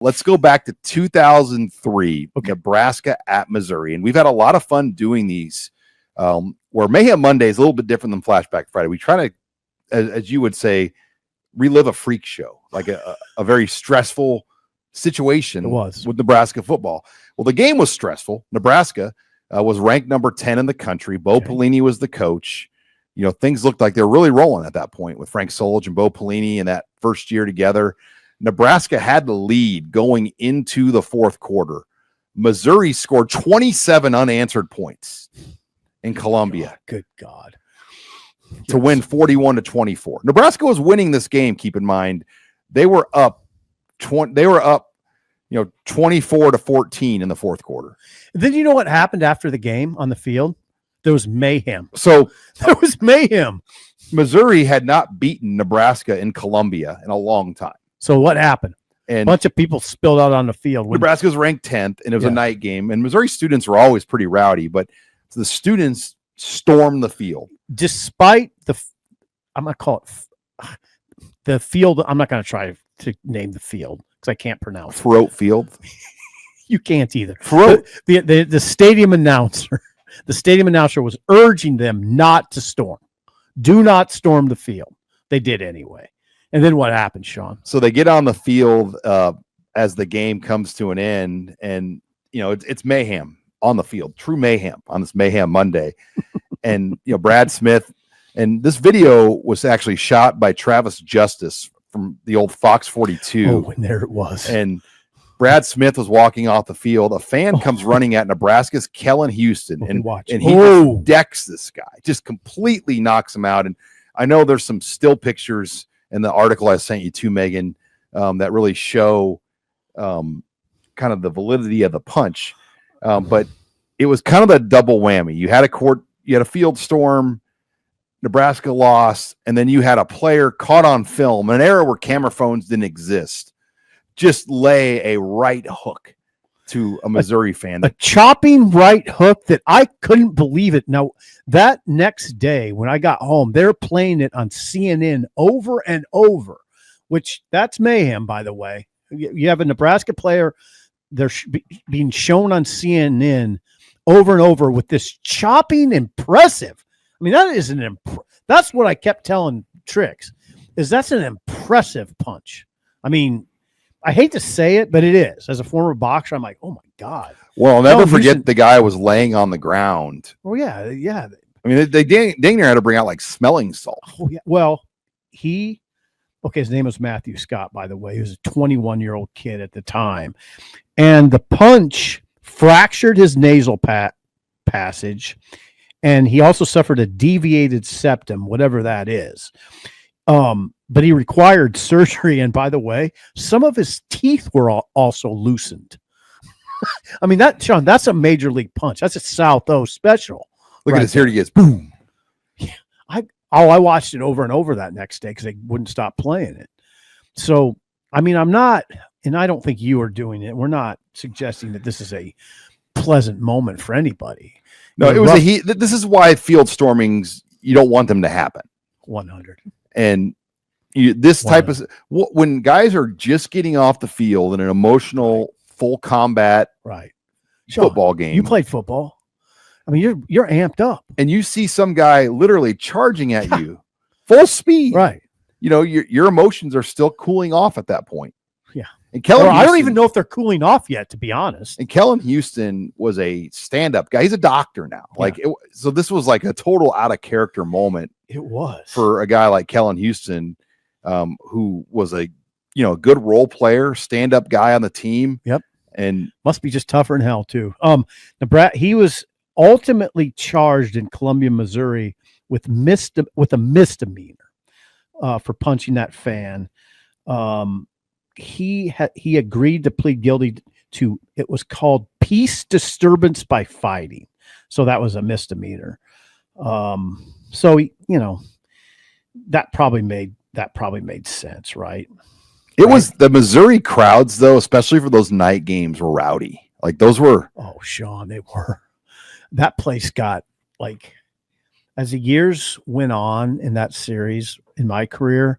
Let's go back to 2003, Nebraska at Missouri. And we've had a lot of fun doing these where Mayhem Monday is a little bit different than Flashback Friday. We try to, as you would say, relive a freak show, like a very stressful situation with Nebraska football. Well, the game was stressful. Nebraska was ranked number 10 in the country. Bo Pelini was the coach. You know, things looked like they were really rolling at that point with Frank Solich and Bo Pelini in that first year together. Nebraska had the lead going into the fourth quarter. Missouri scored 27 unanswered points in Columbia. Good God. To win 41-24. Nebraska was winning this game, keep in mind. They were up 24-14 in the fourth quarter. Then you know what happened after the game on the field? There was mayhem. So there was mayhem. Missouri had not beaten Nebraska in Columbia in a long time. So what happened? And a bunch of people spilled out on the field. Nebraska was ranked 10th, and it was a night game. And Missouri students were always pretty rowdy, but the students stormed the field. Despite I'm going to call it the field. I'm not going to try to name the field because I can't pronounce it. Throat Field. You can't either. The stadium announcer. The stadium announcer was urging them not to storm. Do not storm the field. They did anyway. And then what happened, Sean? So they get on the field as the game comes to an end, and it's mayhem on the field, true mayhem on this Mayhem Monday. And Brad Smith, and this video was actually shot by Travis Justice from the old Fox 42. Oh, and there it was. And Brad Smith was walking off the field. A fan comes running at Nebraska's Kellen Huston, and he just decks this guy, just completely knocks him out. And I know there's some still pictures in the article I sent you to, Megan, that really show kind of the validity of the punch. But it was kind of a double whammy. You had a field storm, Nebraska lost, and then you had a player caught on film, an era where camera phones didn't exist, just lay a right hook to a Missouri fan. A chopping right hook that I couldn't believe it. Now, that next day when I got home, they're playing it on CNN over and over, which that's mayhem, by the way. You have a Nebraska player, they're being shown on CNN over and over with this chopping impressive. I mean, that is that's what I kept telling Tricks, is that's an impressive punch. I mean, I hate to say it, but it is. As a former boxer, I'm like, oh my God. Well, I'll never forget the guy was laying on the ground. Oh yeah, yeah. I mean, they dang near had to bring out like smelling salt. Oh yeah. Well, his name was Matthew Scott, by the way. He was a 21-year-old kid at the time, and the punch fractured his nasal passage, and he also suffered a deviated septum, whatever that is. But he required surgery. And by the way, some of his teeth were also loosened. I mean, Sean, that's a major league punch. That's a South O special. Look at his here. He gets boom. Yeah, I watched it over and over that next day because they wouldn't stop playing it. So, I mean, I'm not, and I don't think you are doing it. We're not suggesting that this is a pleasant moment for anybody. No, it was this is why field stormings, you don't want them to happen. 100. And this type of when guys are just getting off the field in an emotional full combat football game. You played football. I mean, you're amped up, and you see some guy literally charging at you full speed. Right. Your emotions are still cooling off at that point. Yeah. And Kellen Huston, I don't even know if they're cooling off yet, to be honest. And Kellen Huston was a stand-up guy. He's a doctor now. So this was like a total out of character moment. It was for a guy like Kellen Huston, who was a good role player, stand-up guy on the team. Yep. And must be just tougher than hell too. Nebraska, he was ultimately charged in Columbia, Missouri with a misdemeanor for punching that fan. He agreed to plead guilty to, it was called peace disturbance by fighting. So that was a misdemeanor. So that probably made sense, right? It was the Missouri crowds, though, especially for those night games, were rowdy. Like those were. Oh, Sean, they were. That place got as the years went on in that series in my career,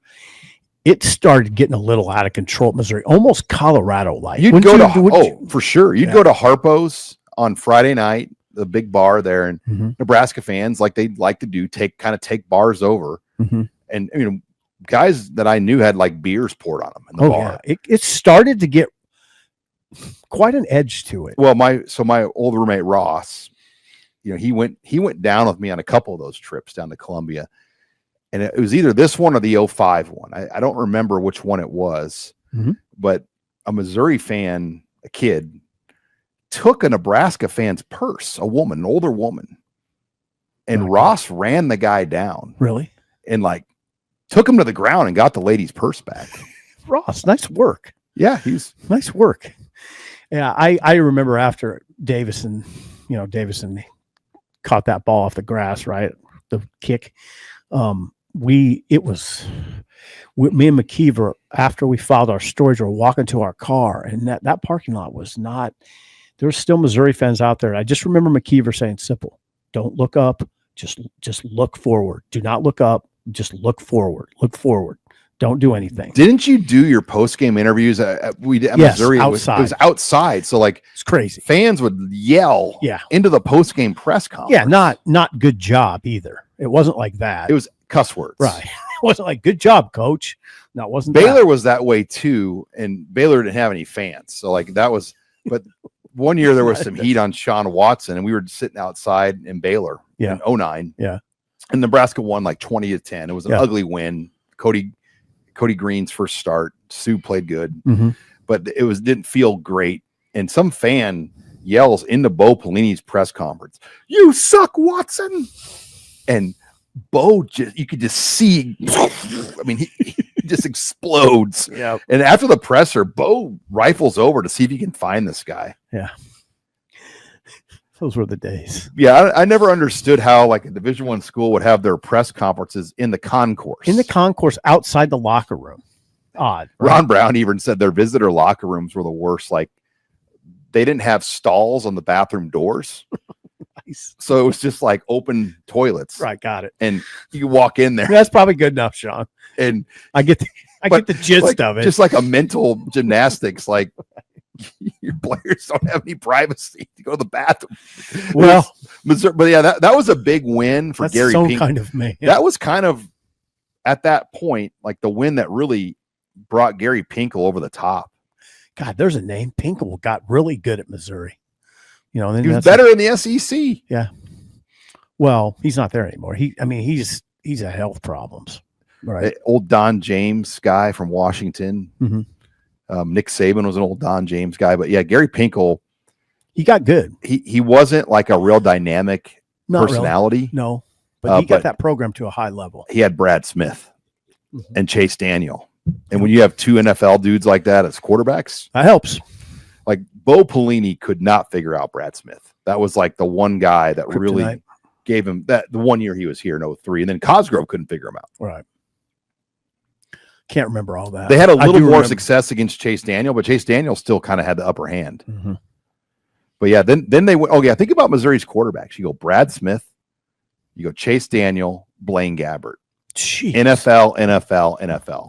it started getting a little out of control at Missouri, almost Colorado-like. You'd go to for sure. You'd go to Harpo's on Friday night, the big bar there, and Nebraska fans, like they like to do, take bars over, and guys that I knew had like beers poured on them in the bar. Yeah. It started to get quite an edge to it. Well, my old roommate Ross, he went down with me on a couple of those trips down to Columbia. And it was either this one or the 05 one. I don't remember which one it was, but a Missouri fan, a kid, took a Nebraska fan's purse, an older woman, and Ross ran the guy down. Really? And like took him to the ground and got the lady's purse back. Ross, nice work. Yeah, he's nice work. Yeah, I remember after Davison caught that ball off the grass, right? The kick. Me and McKeever, after we filed our storage, were walking to our car, and that parking lot was not. There's still Missouri fans out there. I just remember McKeever saying, "Simple, don't look up, just look forward. Do not look up, just look forward. Look forward. Don't do anything." Didn't you do your post-game interviews at Missouri? Outside. It was outside, so like it's crazy. Fans would yell into the post-game press conference. Yeah, not good job either. It wasn't like that. It was cuss words. Right. It wasn't like good job, coach. No, it wasn't. Baylor was that way too, and Baylor didn't have any fans. So like that was, but one year there was some heat on Sean Watson, and we were sitting outside in Baylor in 09. Yeah. And Nebraska won like 20-10. It was an ugly win. Cody Green's first start. Sue played good, but it didn't feel great. And some fan yells into Bo Pelini's press conference, "You suck, Watson!" And Bo you could just see. I mean, he just explodes. Yeah. And after the presser, Bo rifles over to see if he can find this guy. Yeah. Those were the days. Yeah, I never understood how like a Division I school would have their press conferences in the concourse. In the concourse outside the locker room. Odd. Right? Ron Brown even said their visitor locker rooms were the worst. Like they didn't have stalls on the bathroom doors. Nice. So it was just like open toilets. Right, got it. And you walk in there. That's probably good enough, Sean. And I get the gist of it. Just like a mental gymnastics, like your players don't have any privacy to go to the bathroom. Well, Missouri, but yeah, that was a big win for Gary Pinkel. Kind of man. That was kind of at that point, like the win that really brought Gary Pinkel over the top. God, there's a name. Pinkel got really good at Missouri. He was better in the SEC. Yeah. Well, he's not there anymore. He's had health problems. Right. Old Don James guy from Washington. Nick Saban was an old Don James guy, but yeah, Gary Pinkel. He got good. He wasn't like a real dynamic personality. Really. No, but he got that program to a high level. He had Brad Smith and Chase Daniel. And when you have two NFL dudes like that as quarterbacks, that helps. Like Bo Pelini could not figure out Brad Smith. That was like the one guy that really gave him that the 1 year he was here in 03. And then Cosgrove couldn't figure him out. Right. Can't remember all that. They had a little more success against Chase Daniel, but Chase Daniel still kind of had the upper hand. But yeah, then they went, think about Missouri's quarterbacks. You go Brad Smith, you go Chase Daniel, Blaine Gabbert. Jeez. NFL.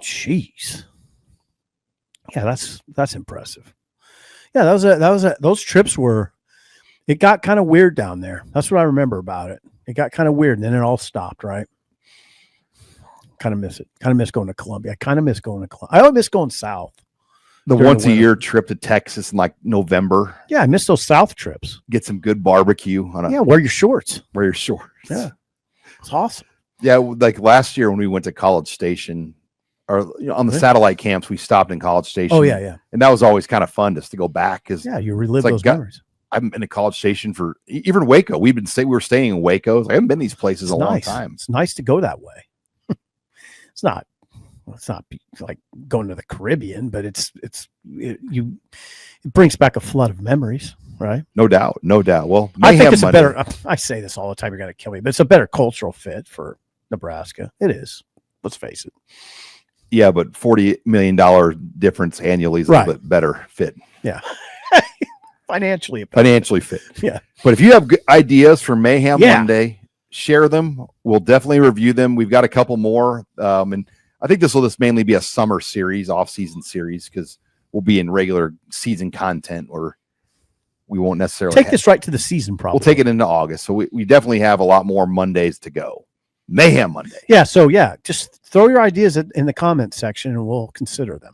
Jeez. Yeah, that's impressive. Yeah, those trips it got kind of weird down there. That's what I remember about it. It got kind of weird, and then it all stopped, right? Kind of miss it. Kind of miss going to Columbia. I only miss going south. The once a year trip to Texas in like November. Yeah, I miss those south trips. Get some good barbecue wear your shorts. Yeah. It's awesome. Yeah, like last year when we went to College Station, or on the satellite camps, we stopped in College Station. Oh yeah. And that was always kind of fun just to go back because you relive those memories. I've been in College Station for even Waco. We were staying in Waco. I haven't been these places a long time. It's nice to go that way. It's not like going to the Caribbean, but it brings back a flood of memories, right? No doubt. Well, I think it's a better. I say this all the time. You're going to kill me, but it's a better cultural fit for Nebraska. It is. Let's face it. Yeah, but $40 million difference annually is a little bit better fit. Yeah. Financially fit. Yeah. But if you have good ideas for Mayhem Monday, share them. We'll definitely review them. We've got a couple more. And I think this will just mainly be a summer series, off-season series, because we'll be in regular season content, or we won't necessarily take this right to the season. Probably we'll take it into August. So we definitely have a lot more Mondays to go. Mayhem Monday. Yeah. So yeah, just throw your ideas in the comment section and we'll consider them.